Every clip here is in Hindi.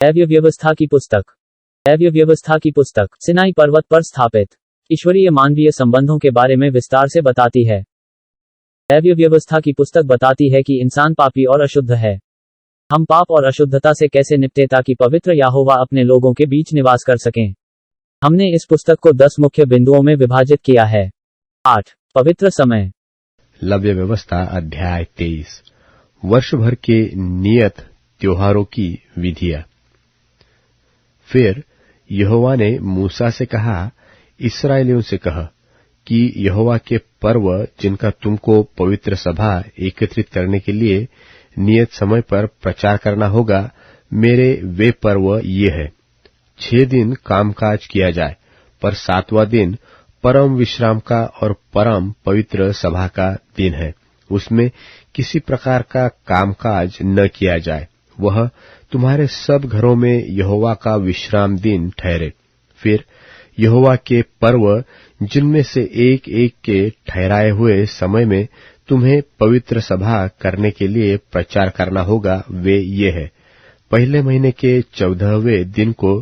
अव्यवस्था की पुस्तक। अव्यवस्था की पुस्तक सिनाई पर्वत पर स्थापित ईश्वरीय मानवीय संबंधों के बारे में विस्तार से बताती है। अव्यवस्था की पुस्तक बताती है कि इंसान पापी और अशुद्ध है। हम पाप और अशुद्धता से कैसे निपटें ताकि पवित्र यहोवा अपने लोगों के बीच निवास कर सकें। हमने इस पुस्तक को 10 मुख्य बिंदुओं में विभाजित किया है। 8. पवित्र समय। लव्य व्यवस्था अध्याय 23। वर्ष भर के नियत त्योहारों की विधियां। फिर यहोवा ने मूसा से कहा, इस्राएलियों से कह कि यहोवा के पर्व जिनका तुमको पवित्र सभा एकत्रित करने के लिए नियत समय पर प्रचार करना होगा, मेरे वे पर्व ये है। 6 दिन कामकाज किया जाए, पर 7वां दिन परम विश्राम का और परम पवित्र सभा का दिन है। उसमें किसी प्रकार का कामकाज न किया जाए। वह तुम्हारे सब घरों में यहोवा का विश्राम दिन ठहरे। फिर यहोवा के पर्व जिनमें से एक एक के ठहराए हुए समय में तुम्हें पवित्र सभा करने के लिए प्रचार करना होगा, वे ये है। पहले महीने के 14वें दिन को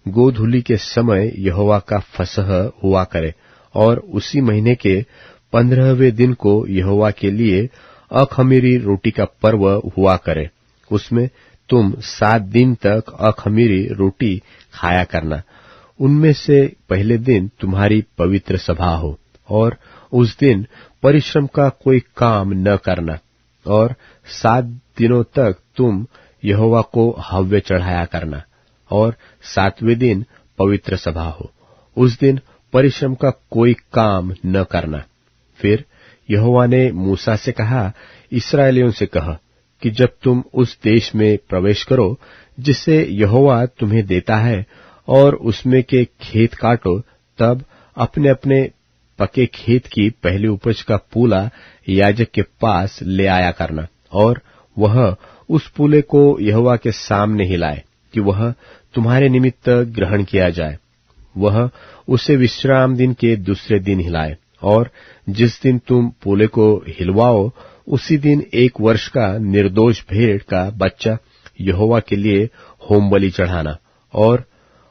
गोधूली के समय यहोवा का फसह हुआ करे, और उसी महीने के 15वें दिन को यहोवा के लिए अखमीरी रोटी का पर्व हुआ करे। उसमें तुम 7 दिन तक अखमीरी रोटी खाया करना। उनमें से पहले दिन तुम्हारी पवित्र सभा हो, और उस दिन परिश्रम का कोई काम न करना, और 7 दिनों तक तुम यहोवा को हव्य चढ़ाया करना, और 7वें दिन पवित्र सभा हो। उस दिन परिश्रम का कोई काम न करना। फिर यहोवा ने मूसा से कहा, इस्राएलियों से कह कि जब तुम उस देश में प्रवेश करो जिसे यहोवा तुम्हें देता है, और उसमें के खेत काटो, तब अपने अपने पके खेत की पहली उपज का पूला याजक के पास ले आया करना, और वह उस पूले को यहोवा के सामने हिलाए कि वह तुम्हारे निमित्त ग्रहण किया जाए। वह उसे विश्राम दिन के दूसरे दिन हिलाए, और जिस दिन तुम पूले को हिलवाओ उसी दिन 1 वर्ष का निर्दोष भेड़ का बच्चा यहोवा के लिए होम बलि चढ़ाना, और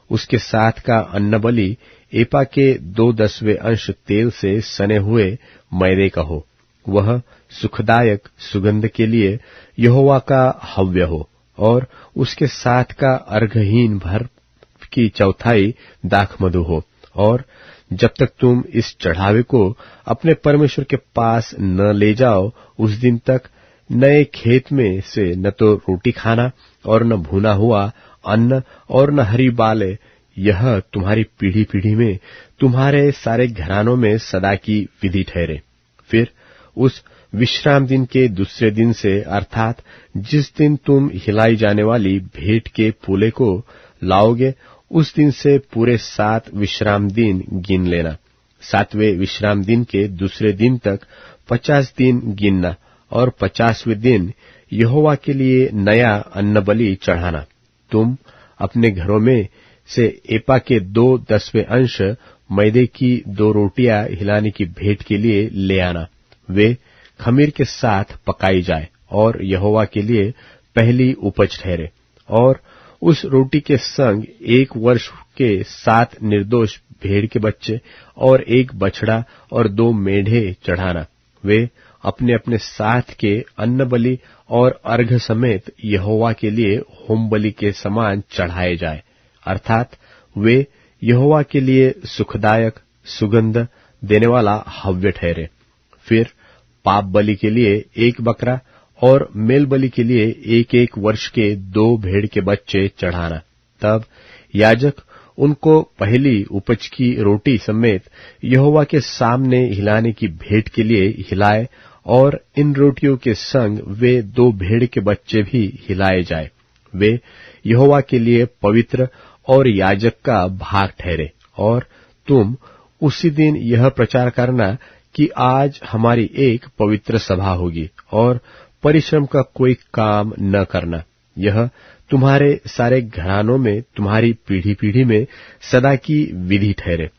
उसके साथ का अन्न बलि एपा के 2/10 अंश तेल से सने हुए मैदे का हो। वह सुखदायक सुगंध के लिए यहोवा का हव्य हो, और उसके साथ का अर्घहीन भर की 1/4 दाखमधु हो। और जब तक तुम इस चढ़ावे को अपने परमेश्वर के पास न ले जाओ, उस दिन तक नए खेत में से न तो रोटी खाना, और न भुना हुआ अन्न, और न हरी बालें। यह तुम्हारी पीढ़ी पीढ़ी में तुम्हारे सारे घरानों में सदा की विधि ठहरे। फिर उस विश्राम दिन के दूसरे दिन से, अर्थात जिस दिन तुम हिलाई जाने वाली भेंट के पूले को लाओगे, उस दिन से पूरे 7 विश्राम दिन गिन लेना। 7वें विश्राम दिन के दूसरे दिन तक 50 दिन गिनना, और 50वें दिन यहोवा के लिए नया अन्न बलि चढ़ाना। तुम अपने घरों में से एपा के 2/10 अंश मैदे की 2 रोटियां हिलाने की भेंट के लिए ले आना। वे खमीर के साथ पकाई जाए, और यहोवा के लिए पहली उपज ठहरे। और उस रोटी के संग 1 वर्ष के 7 निर्दोष भेड़ के बच्चे, और 1 बछड़ा, और 2 मेढ़े चढ़ाना। वे अपने अपने साथ के अन्न बलि और अर्घ समेत यहोवा के लिए होम बलि के समान चढ़ाए जाए, अर्थात वे यहोवा के लिए सुखदायक सुगंध देने वाला हव्य ठहरे। फिर पाप बलि के लिए 1 बकरा, और मेल बलि के लिए 1 वर्ष के 2 भेड़ के बच्चे चढ़ाना। तब याजक उनको पहली उपज की रोटी समेत यहोवा के सामने हिलाने की भेंट के लिए हिलाए, और इन रोटियों के संग वे 2 भेड़ के बच्चे भी हिलाए जाए। वे यहोवा के लिए पवित्र और याजक का भाग ठहरे। और तुम उसी दिन यह प्रचार करना कि आज हमारी एक पवित्र सभा होगी, और परिश्रम का कोई काम न करना। यह तुम्हारे सारे घरानों में तुम्हारी पीढ़ी पीढ़ी में सदा की विधि ठहरे।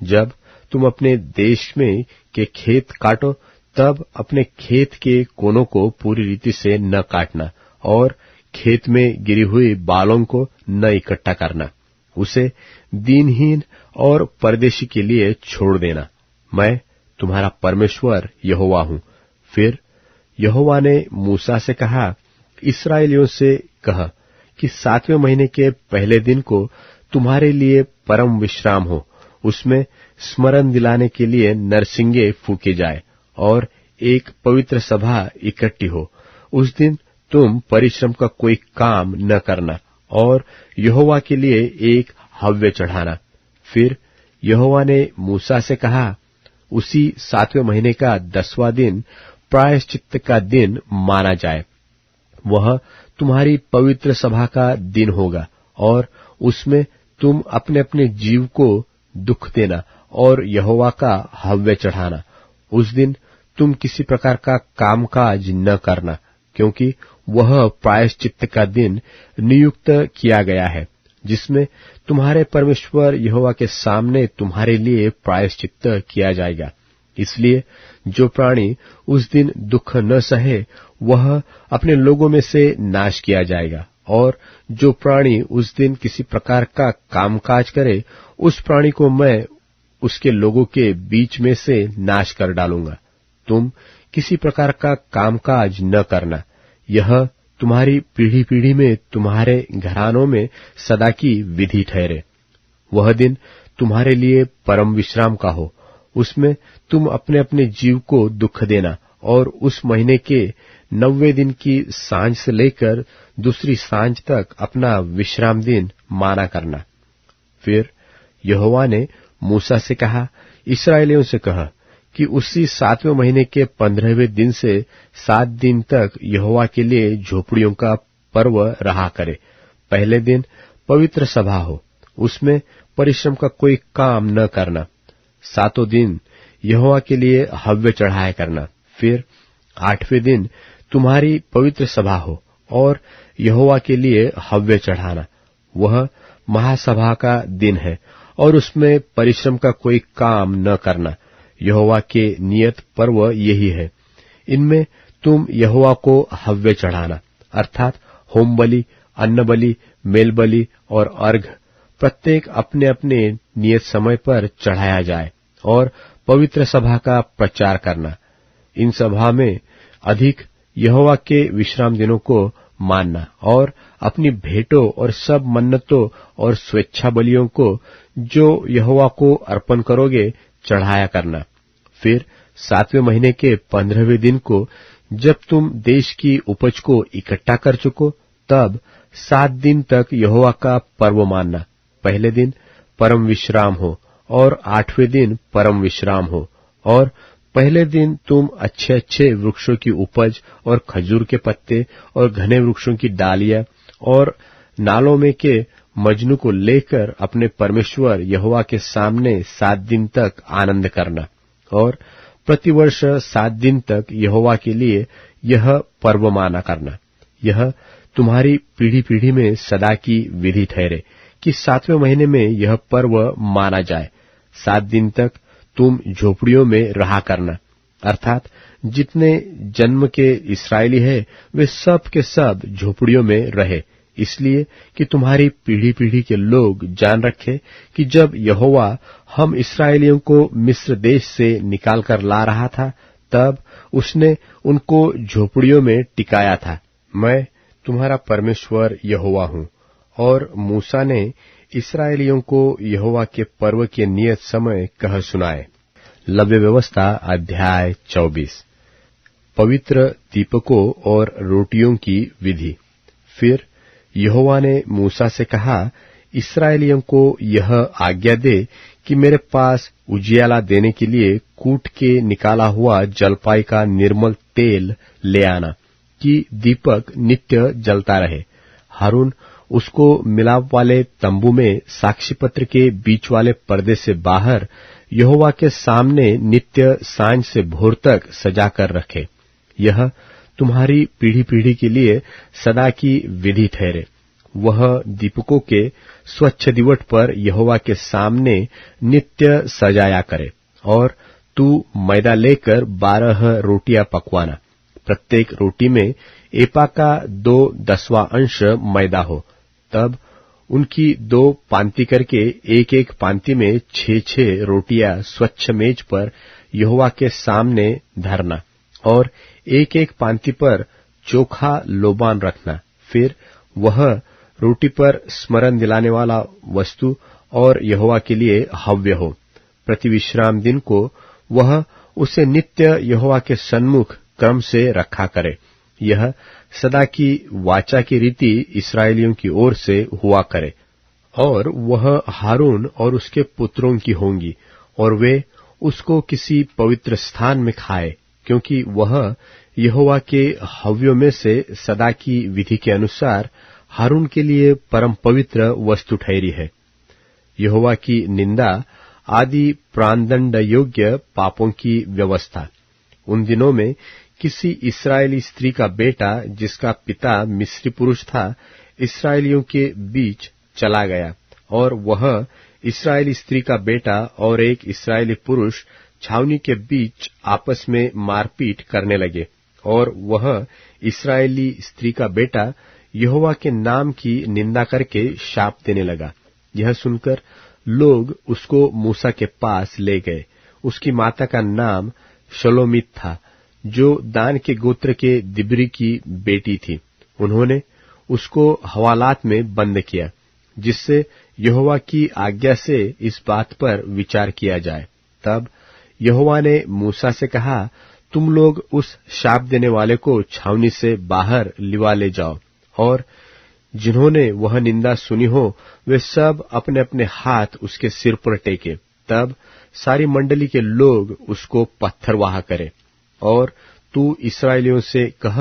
जब तुम अपने देश में के खेत काटो, तब अपने खेत के कोनों को पूरी रीति से न काटना, और खेत में गिरी हुई बालों को न इकट्ठा करना, उसे दीनहीन और परदेशी के लिए छोड़ देना। मैं तुम्हारा परमेश्वर यहोवा हूं। फिर यहोवा ने मूसा से कहा, इस्राएलियों से कह कि 7वें महीने के पहले दिन को तुम्हारे लिए परम विश्राम हो, उसमें स्मरण दिलाने के लिए नरसिंगे फूके जाए और एक पवित्र सभा इकट्ठी हो। उस दिन तुम परिश्रम का कोई काम न करना और यहोवा के लिए एक हव्य चढ़ाना। फिर यहोवा ने मूसा से कहा, उसी 7वें महीने का 10वां दिन प्रायश्चित का दिन माना जाए। वह तुम्हारी पवित्र सभा का दिन होगा और उसमें तुम अपने अपने जीव को दुख देना और यहोवा का हव्य चढ़ाना। उस दिन तुम किसी प्रकार का कामकाज न करना, क्योंकि वह प्रायश्चित का दिन नियुक्त किया गया है, जिसमें तुम्हारे परमेश्वर यहोवा के सामने तुम्हारे लिए प्रायश्चित किया जाएगा। इसलिए जो प्राणी उस दिन दुख न सहे, वह अपने लोगों में से नाश किया जाएगा, और जो प्राणी उस दिन किसी प्रकार का कामकाज करे, उस प्राणी को मैं उसके लोगों के बीच में से नाश कर डालूंगा। तुम किसी प्रकार का कामकाज न करना। यह तुम्हारी पीढ़ी पीढ़ी में तुम्हारे घरानों में सदा की विधि ठहरे। वह दिन तुम्हारे लिए परम विश्राम का हो, उसमें तुम अपने अपने जीव को दुख देना और उस महीने के 90वें दिन की सांझ से लेकर दूसरी सांझ तक अपना विश्राम दिन माना करना। फिर यहोवा ने मूसा से कहा, इस्राएलियों से कह कि उसी 7वें महीने के 15वें दिन से 7 दिन तक यहोवा के लिए झोपड़ियों का पर्व रहा करे। पहले दिन पवित्र सभा हो, उसमें परिश्रम का कोई काम न करना। 7 दिन यहोवा के लिए हव्य चढ़ाया करना। फिर 8वें दिन तुम्हारी पवित्र सभा हो और यहोवा के लिए हव्य चढ़ाना। वह महासभा का दिन है और उसमें परिश्रम का कोई काम न करना। यहोवा के नियत पर्व यही है। इनमें तुम यहोवा को हव्य चढ़ाना, अर्थात होम बलि, अन्न बलि, मेल बलि और अर्घ प्रत्येक अपने अपने नियत समय पर चढ़ाया जाए, और पवित्र सभा का प्रचार करना। इन सभा में अधिक यहोवा के विश्राम दिनों को मानना और अपनी भेंटों और सब मन्नतों और स्वेच्छा बलियों को जो यहोवा को अर्पण करोगे चढ़ाया करना। फिर 7वें महीने के 15वें दिन को जब तुम देश की उपज को इकट्ठा कर चुको, तब 7 दिन तक यहोवा का पर्व मानना। पहले दिन परम विश्राम हो और 8वें दिन परम विश्राम हो, और पहले दिन तुम अच्छे अच्छे वृक्षों की उपज और खजूर के पत्ते और घने वृक्षों की डालियां और नालों में के मजनू को लेकर अपने परमेश्वर यहोवा के सामने 7 दिन तक आनंद करना, और प्रतिवर्ष 7 दिन तक यहोवा के लिए यह पर्व माना करना। यह तुम्हारी पीढ़ी पीढ़ी में सदा की विधि ठहरे कि 7वें महीने में यह पर्व माना जाए। 7 दिन तक तुम झोपड़ियों में रहा करना, अर्थात जितने जन्म के इस्राएली हैं वे सब के सब झोपड़ियों में रहे, इसलिए कि तुम्हारी पीढ़ी पीढ़ी के लोग जान रखें कि जब यहोवा हम इस्राएलियों को मिस्र देश से निकाल कर ला रहा था, तब उसने उनको झोपड़ियों में टिकाया था। मैं तुम्हारा परमेश्वर यहोवा हूं। और मूसा ने इस्राएलियों को यहोवा के पर्व के नियत समय कह सुनाए। लव्य व्यवस्था अध्याय 24। पवित्र दीपकों और रोटियों की विधि। फिर यहोवा ने मूसा से कहा, इस्राएलियों को यह आज्ञा दे कि मेरे पास उजियाला देने के लिए कूट के निकाला हुआ जलपाई का निर्मल तेल ले आना, कि दीपक नित्य जलता रहे। हारून उसको मिलाप वाले तंबू में साक्षीपत्र के बीच वाले पर्दे से बाहर यहोवा के सामने नित्य सांझ से भोर तक सजा कर रखे। यह तुम्हारी पीढ़ी पीढ़ी के लिए सदा की विधि ठहरे। वह दीपकों के स्वच्छ दिवट पर यहोवा के सामने नित्य सजाया करे। और तू मैदा लेकर 12 रोटियां पकवाना, प्रत्येक रोटी में एपा का 2/10 अंश मैदा हो। तब उनकी 2 पांति करके एक एक पांति में 6 रोटियां स्वच्छ मेज पर यहोवा के सामने धरना, और एक एक पांति पर चोखा लोबान रखना। फिर वह रोटी पर स्मरण दिलाने वाला वस्तु और यहोवा के लिए हव्य हो। प्रति विश्राम दिन को वह उसे नित्य यहोवा के सन्मुख क्रम से रखा करे। यह सदा की वाचा की रीति इस्राएलियों की ओर से हुआ करे, और वह हारून और उसके पुत्रों की होंगी, और वे उसको किसी पवित्र स्थान में खाए, क्योंकि वह यहोवा के हव्यों में से सदा की विधि के अनुसार हारून के लिए परम पवित्र वस्तु ठहरी है। यहोवा की निंदा आदि प्राणदंड योग्य पापों की व्यवस्था। उन दिनों में किसी इस्राएली स्त्री का बेटा जिसका पिता मिस्री पुरुष था, इस्राएलियों के बीच चला गया, और वह इस्राएली स्त्री का बेटा और एक इस्राएली पुरुष छावनी के बीच आपस में मारपीट करने लगे, और वह इस्राएली स्त्री का बेटा यहोवा के नाम की निंदा करके शाप देने लगा। यह सुनकर लोग उसको मूसा के पास ले गए। उसकी माता का नाम शलोमीत था, जो दान के गोत्र के दिब्री की बेटी थी। उन्होंने उसको हवालात में बंद किया, जिससे यहोवा की आज्ञा से इस बात पर विचार किया जाए। तब यहोवा ने मूसा से कहा, तुम लोग उस शाप देने वाले को छावनी से बाहर लिवा ले जाओ, और जिन्होंने वह निंदा सुनी हो वे सब अपने अपने हाथ उसके सिर पर टेके। तब सारी मंडली के लोग उसको पत्थरवाह करें। और तू इस्राएलियों से कह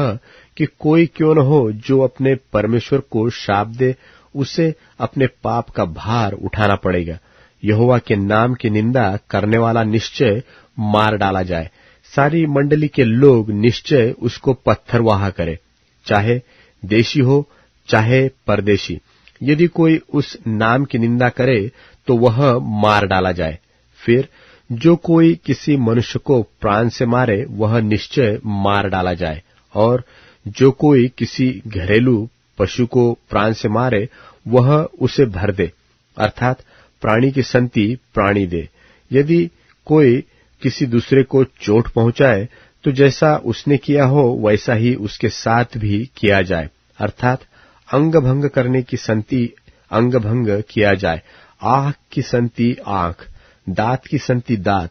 कि कोई क्यों न हो जो अपने परमेश्वर को शाप दे, उसे अपने पाप का भार उठाना पड़ेगा। यहोवा के नाम की निंदा करने वाला निश्चय मार डाला जाए। सारी मंडली के लोग निश्चय उसको पत्थरवाह करे, चाहे देशी हो चाहे परदेशी। यदि कोई उस नाम की निंदा करे तो वह मार डाला जाए। फिर जो कोई किसी मनुष्य को प्राण से मारे वह निश्चय मार डाला जाए, और जो कोई किसी घरेलू पशु को प्राण से मारे वह उसे भर दे, अर्थात प्राणी की संति प्राणी दे। यदि कोई किसी दूसरे को चोट पहुंचाए तो जैसा उसने किया हो वैसा ही उसके साथ भी किया जाए, अर्थात अंग भंग करने की संति अंग भंग किया जाए, आंख की संति आंख, दांत की संति दांत।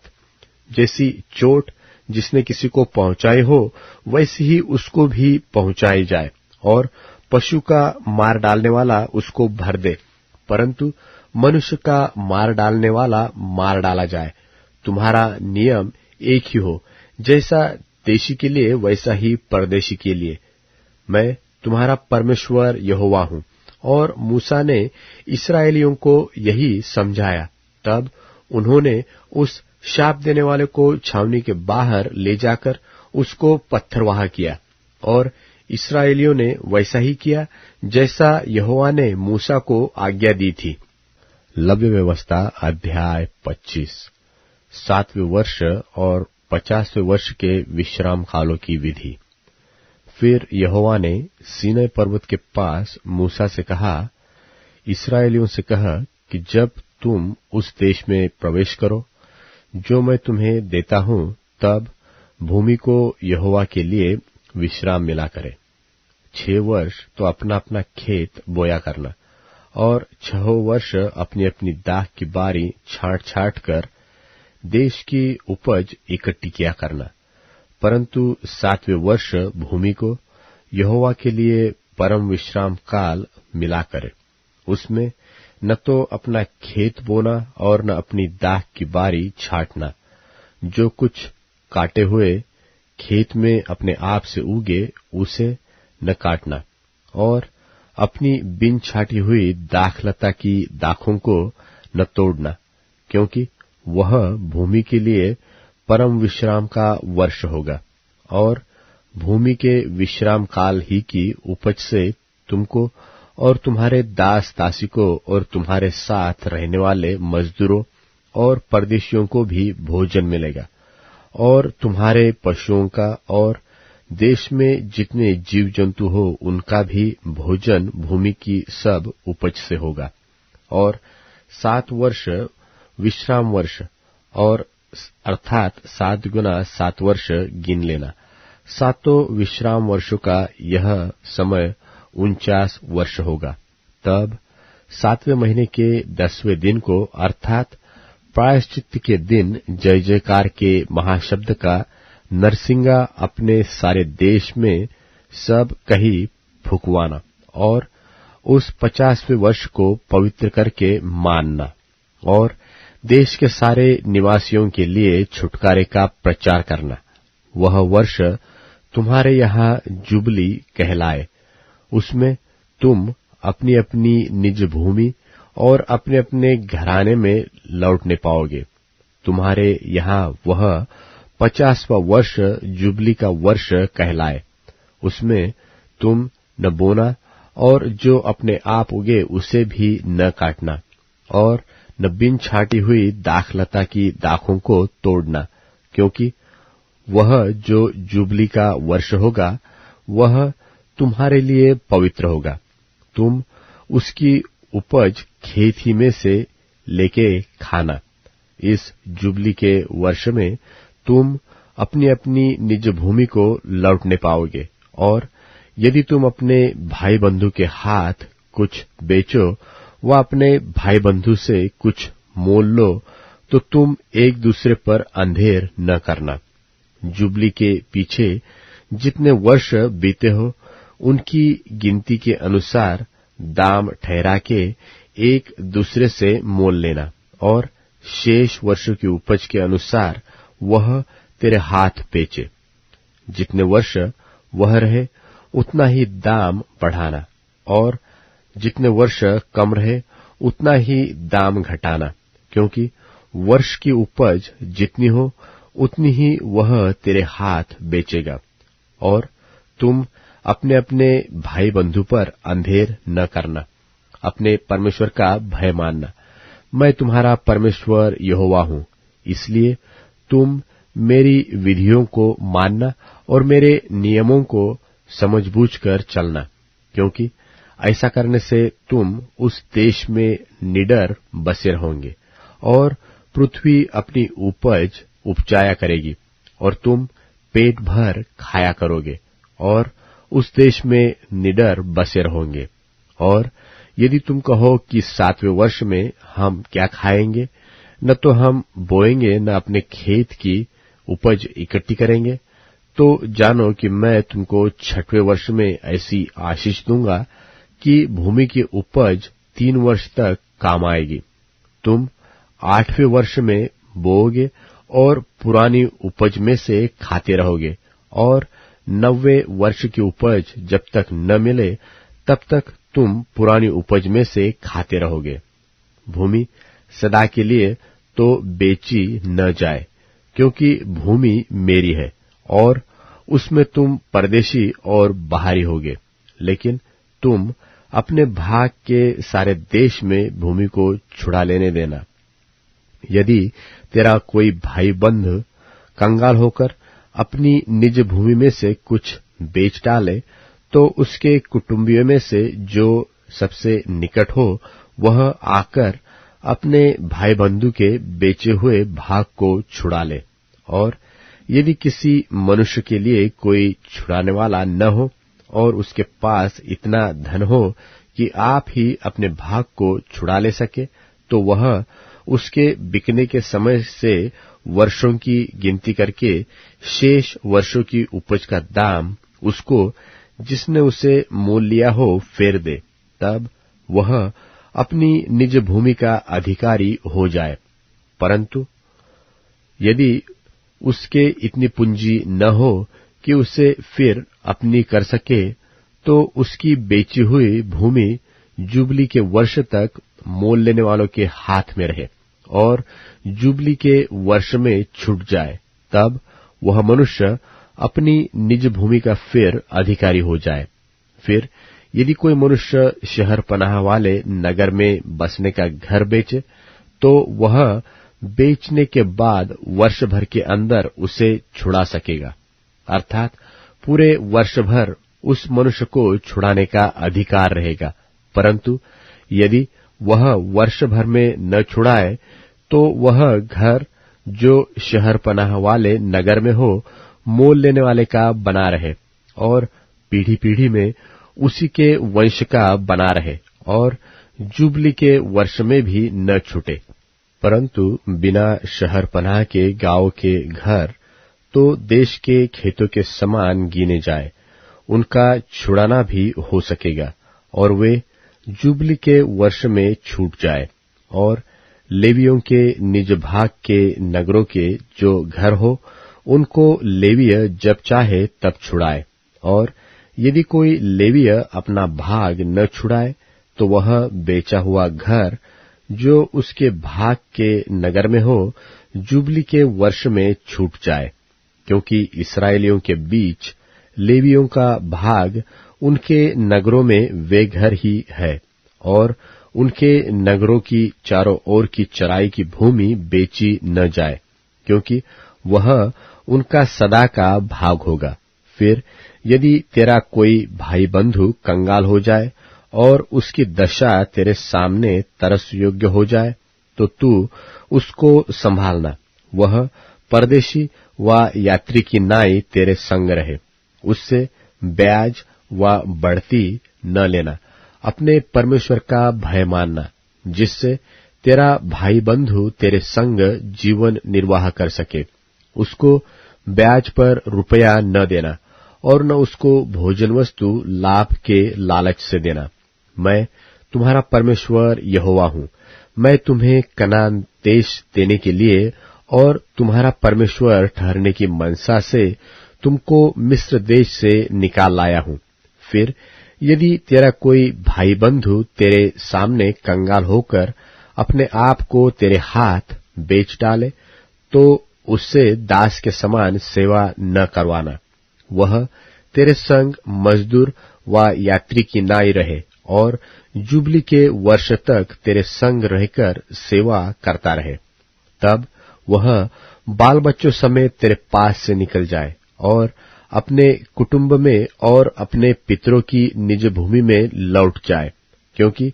जैसी चोट जिसने किसी को पहुंचाई हो वैसी ही उसको भी पहुंचाई जाए, और पशु का मार डालने वाला उसको भर दे, परंतु मनुष्य का मार डालने वाला मार डाला जाए। तुम्हारा नियम एक ही हो, जैसा देशी के लिए वैसा ही परदेशी के लिए। मैं तुम्हारा परमेश्वर यहोवा हूं। और मूसा ने इस्राएलियों को यही समझाया। तब उन्होंने उस शाप देने वाले को छावनी के बाहर ले जाकर उसको पत्थरवाह किया, और इस्राएलियों ने वैसा ही किया जैसा यहोवा ने मूसा को आज्ञा दी थी। लव्य व्यवस्था अध्याय 25। 7वें वर्ष और 50वें वर्ष के विश्राम कालों की विधि। फिर यहोवा ने सीनै पर्वत के पास मूसा से कहा, इस्राएलियों से कह कि जब तुम उस देश में प्रवेश करो जो मैं तुम्हें देता हूं, तब भूमि को यहोवा के लिए विश्राम मिला करे। 6 वर्ष तो अपना अपना खेत बोया करना, और 6 वर्ष अपनी अपनी दाख की बारी छांट छांट कर देश की उपज इकट्ठी किया करना। परंतु 7वें वर्ष भूमि को यहोवा के लिए परम विश्राम काल मिला करे। उसमें न तो अपना खेत बोना और न अपनी दाख की बारी छाटना। जो कुछ काटे हुए खेत में अपने आप से उगे उसे न काटना, और अपनी बिन छाटी हुई दाखलता की दाखों को न तोड़ना, क्योंकि वह भूमि के लिए परम विश्राम का वर्ष होगा। और भूमि के विश्राम काल ही की उपज से तुमको और तुम्हारे दास दासी को और तुम्हारे साथ रहने वाले मजदूरों और परदेशियों को भी भोजन मिलेगा, और तुम्हारे पशुओं का और देश में जितने जीव जंतु हो उनका भी भोजन भूमि की सब उपज से होगा। और 7 वर्ष विश्राम वर्ष, और अर्थात 7 गुना 7 वर्ष गिन लेना। 7 विश्राम वर्षों का यह समय 49 वर्ष होगा। तब 7वें महीने के 10वें दिन को अर्थात प्रायश्चित के दिन जय जयकार के महाशब्द का नरसिंगा अपने सारे देश में सब कहीं फुकवाना, और उस 50वें वर्ष को पवित्र करके मानना, और देश के सारे निवासियों के लिए छुटकारे का प्रचार करना। वह वर्ष तुम्हारे यहाँ जुबली कहलाए। उसमें तुम अपनी अपनी निज भूमि और अपने अपने घराने में लौटने पाओगे। तुम्हारे यहाँ वह 50वां वर्ष जुबली का वर्ष कहलाए। उसमें तुम न बोना और जो अपने आप उगे उसे भी न काटना, और न बिन छाटी हुई दाखलता की दाखों को तोड़ना, क्योंकि वह जो जुबली का वर्ष होगा वह तुम्हारे लिए पवित्र होगा। तुम उसकी उपज खेत ही में से लेके खाना। इस जुबली के वर्ष में तुम अपनी अपनी निज भूमि को लौटने पाओगे। और यदि तुम अपने भाई बंधु के हाथ कुछ बेचो व अपने भाई बंधु से कुछ मोल लो, तो तुम एक दूसरे पर अंधेर न करना। जुबली के पीछे जितने वर्ष बीते हो उनकी गिनती के अनुसार दाम ठहरा के एक दूसरे से मोल लेना, और शेष वर्षों की उपज के अनुसार वह तेरे हाथ बेचे। जितने वर्ष वह रहे उतना ही दाम बढ़ाना, और जितने वर्ष कम रहे उतना ही दाम घटाना, क्योंकि वर्ष की उपज जितनी हो उतनी ही वह तेरे हाथ बेचेगा। और तुम अपने अपने भाई बंधु पर अंधेर न करना, अपने परमेश्वर का भय मानना। मैं तुम्हारा परमेश्वर यहोवा हूँ, इसलिए तुम मेरी विधियों को मानना और मेरे नियमों को समझबूझकर चलना, क्योंकि ऐसा करने से तुम उस देश में निडर बसे रहोगे, और पृथ्वी अपनी उपज उपजाया करेगी, और तुम पेट भर खाया करोगे, और उस देश में निडर बसे रहोगे। और यदि तुम कहो कि 7वें वर्ष में हम क्या खाएंगे, न तो हम बोएंगे न अपने खेत की उपज इकट्ठी करेंगे, तो जानो कि मैं तुमको 6वें वर्ष में ऐसी आशीष दूंगा कि भूमि की उपज 3 वर्ष तक काम आएगी। तुम 8वें वर्ष में बोओगे और पुरानी उपज में से खाते रहोगे, और 9वें वर्ष की उपज जब तक न मिले तब तक तुम पुरानी उपज में से खाते रहोगे। भूमि सदा के लिए तो बेची न जाए, क्योंकि भूमि मेरी है, और उसमें तुम परदेशी और बाहरी होगे। लेकिन तुम अपने भाग के सारे देश में भूमि को छुड़ा लेने देना। यदि तेरा कोई भाई बंधु कंगाल होकर अपनी निज भूमि में से कुछ बेच डाले, तो उसके कुटुंबियों में से जो सबसे निकट हो वह आकर अपने भाई बंधु के बेचे हुए भाग को छुड़ा ले। और यदि किसी मनुष्य के लिए कोई छुड़ाने वाला न हो और उसके पास इतना धन हो कि आप ही अपने भाग को छुड़ा ले सके, तो वह उसके बिकने के समय से वर्षों की गिनती करके शेष वर्षों की उपज का दाम उसको जिसने उसे मोल लिया हो फेर दे। तब वह अपनी निज भूमि का अधिकारी हो जाए। परंतु यदि उसके इतनी पूंजी न हो कि उसे फिर अपनी कर सके, तो उसकी बेची हुई भूमि जुबली के वर्ष तक मोल लेने वालों के हाथ में रहे और जुबली के वर्ष में छूट जाए। तब वह मनुष्य अपनी निज भूमि का फिर अधिकारी हो जाए। फिर यदि कोई मनुष्य शहर पनाह वाले नगर में बसने का घर बेचे, तो वह बेचने के बाद वर्ष भर के अंदर उसे छुड़ा सकेगा, अर्थात पूरे वर्ष भर उस मनुष्य को छुड़ाने का अधिकार रहेगा, परंतु यदि वह वर्ष भर में न छुड़ाए तो वह घर जो शहरपनाह वाले नगर में हो, मोल लेने वाले का बना रहे और पीढ़ी पीढ़ी में उसी के वंश का बना रहे और जुबली के वर्ष में भी न छूटे। परंतु बिना शहरपनाह के गांव के घर तो देश के खेतों के समान गिने जाए, उनका छुड़ाना भी हो सकेगा और वे जुबली के वर्ष में छूट जाए। और लेवियों के निज भाग के नगरों के जो घर हो, उनको लेवीय जब चाहे तब छुड़ाए। और यदि कोई लेवीय अपना भाग न छुड़ाए तो वह बेचा हुआ घर जो उसके भाग के नगर में हो, जुबली के वर्ष में छूट जाए, क्योंकि इस्राएलियों के बीच लेवियों का भाग उनके नगरों में वे घर ही है और उनके नगरों की चारों ओर की चराई की भूमि बेची न जाए, क्योंकि वह उनका सदा का भाग होगा। फिर यदि तेरा कोई भाई बंधु कंगाल हो जाए और उसकी दशा तेरे सामने तरस योग्य हो जाए, तो तू उसको संभालना, वह परदेशी व यात्री की नाई तेरे संग रहे, उससे ब्याज व बढ़ती न लेना, अपने परमेश्वर का भय मानना, जिससे तेरा भाई बंधु तेरे संग जीवन निर्वाह कर सके। उसको ब्याज पर रुपया न देना और न उसको भोजन वस्तु लाभ के लालच से देना। मैं तुम्हारा परमेश्वर यहोवा हूँ। मैं तुम्हें कनान देश देने के लिए और तुम्हारा परमेश्वर ठहरने की मनसा से तुमको मिस्र देश से निकाल लाया हूँ। फिर यदि तेरा कोई भाई बंधु तेरे सामने कंगाल होकर अपने आप को तेरे हाथ बेच डाले, तो उससे दास के समान सेवा न करवाना। वह तेरे संग मजदूर व यात्री की नाई रहे और जुबली के वर्ष तक तेरे संग रहकर सेवा करता रहे। तब वह बाल बच्चों समेत तेरे पास से निकल जाए और अपने कुटुंब में और अपने पितरों की निज भूमि में लौट जाए, क्योंकि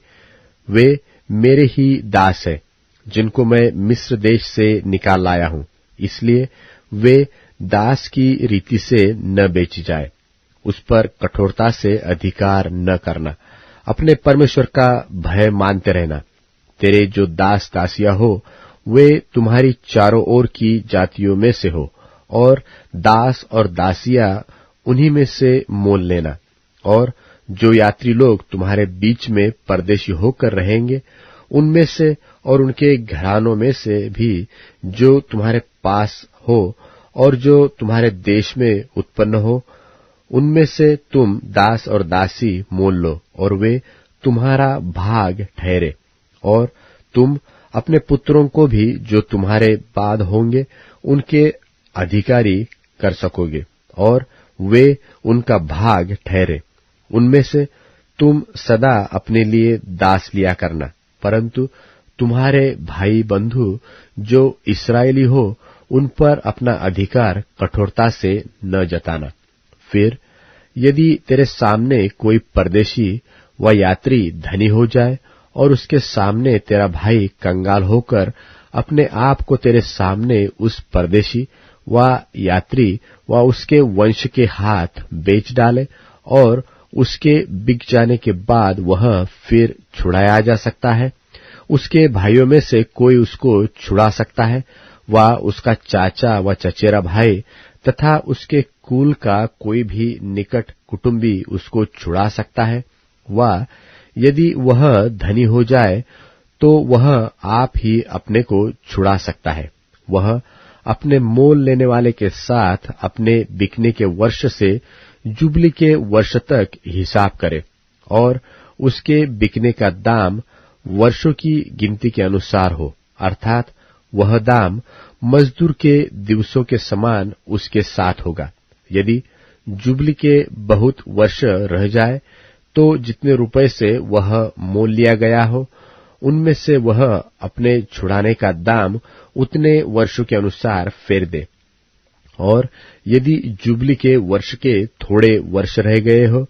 वे मेरे ही दास हैं, जिनको मैं मिस्र देश से निकाल लाया हूँ। इसलिए वे दास की रीति से न बेची जाए। उस पर कठोरता से अधिकार न करना। अपने परमेश्वर का भय मानते रहना। तेरे जो दास दासियां हो, वे तुम्हारी चारों ओर की जातियों में से हो, और दास और दासियां उन्हीं में से मोल लेना। और जो यात्री लोग तुम्हारे बीच में परदेशी होकर रहेंगे, उनमें से और उनके घरानों में से भी जो तुम्हारे पास हो और जो तुम्हारे देश में उत्पन्न हो, उनमें से तुम दास और दासी मोल लो और वे तुम्हारा भाग ठहरे। और तुम अपने पुत्रों को भी जो तुम्हारे बाद होंगे उनके अधिकारी कर सकोगे और वे उनका भाग ठहरे। उनमें से तुम सदा अपने लिए दास लिया करना, परंतु तुम्हारे भाई बंधु जो इस्राएली हो, उन पर अपना अधिकार कठोरता से न जताना। फिर यदि तेरे सामने कोई परदेशी व यात्री धनी हो जाए और उसके सामने तेरा भाई कंगाल होकर अपने आप को तेरे सामने उस परदेशी व यात्री व उसके वंश के हाथ बेच डाले और उसके बिक जाने के बाद वह फिर छुड़ाया जा सकता है, उसके भाइयों में से कोई उसको छुड़ा सकता है, व उसका चाचा व चचेरा भाई तथा उसके कुल का कोई भी निकट कुटुंबी उसको छुड़ा सकता है। व यदि वह धनी हो जाए तो वह आप ही अपने को छुड़ा सकता है। वह अपने मोल लेने वाले के साथ अपने बिकने के वर्ष से जुबली के वर्ष तक हिसाब करे और उसके बिकने का दाम वर्षों की गिनती के अनुसार हो, अर्थात वह दाम मजदूर के दिवसों के समान उसके साथ होगा। यदि जुबली के बहुत वर्ष रह जाए तो जितने रुपए से वह मोल लिया गया हो, उनमें से वह अपने छुड़ाने का दाम उतने वर्षों के अनुसार फेर दे। और यदि जुबली के वर्ष के थोड़े वर्ष रह गए हो,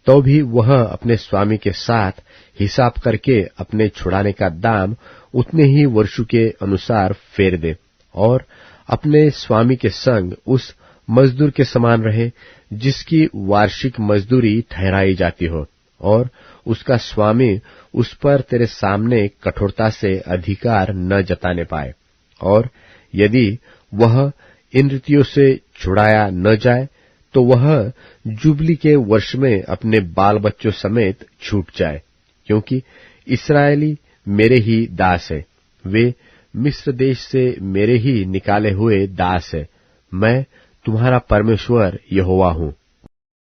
तो भी वह अपने स्वामी के साथ हिसाब करके अपने छुड़ाने का दाम उतने ही वर्षों के अनुसार फेर दे, और अपने स्वामी के संग उस मजदूर के समान रहे जिसकी वार्षिक मजदूरी ठहराई जाती हो, और उसका स्वामी उस पर तेरे सामने कठोरता से अधिकार न जताने पाए। और यदि वह इन रीतियों से छुड़ाया न जाए, तो वह जुबली के वर्ष में अपने बाल बच्चों समेत छूट जाए, क्योंकि इस्राएली मेरे ही दास है, वे मिस्र देश से मेरे ही निकाले हुए दास है। मैं तुम्हारा परमेश्वर यहोवा हूँ।